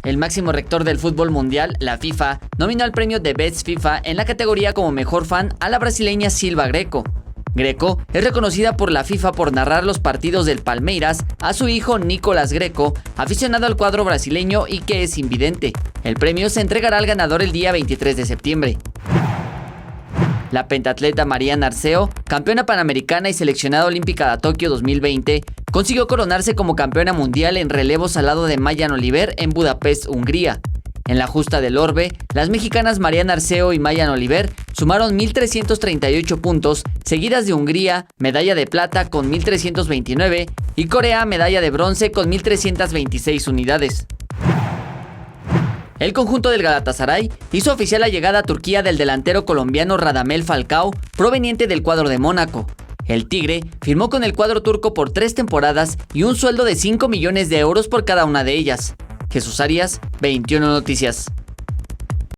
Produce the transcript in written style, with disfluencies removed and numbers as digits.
El máximo rector del fútbol mundial, la FIFA, nominó al premio de Best FIFA en la categoría como mejor fan a la brasileña Silva Greco. Greco es reconocida por la FIFA por narrar los partidos del Palmeiras a su hijo Nicolás Greco, aficionado al cuadro brasileño y que es invidente. El premio se entregará al ganador el día 23 de septiembre. La pentatleta Mariana Arceo, campeona panamericana y seleccionada olímpica de Tokio 2020, consiguió coronarse como campeona mundial en relevos al lado de Mayan Oliver en Budapest, Hungría. En la justa del orbe, las mexicanas Mariana Arceo y Mayan Oliver sumaron 1.338 puntos, seguidas de Hungría, medalla de plata con 1.329 y Corea, medalla de bronce con 1.326 unidades. El conjunto del Galatasaray hizo oficial la llegada a Turquía del delantero colombiano Radamel Falcao, proveniente del cuadro de Mónaco. El Tigre firmó con el cuadro turco por 3 temporadas y un sueldo de 5 millones de euros por cada una de ellas. Jesús Arias, 21 Noticias.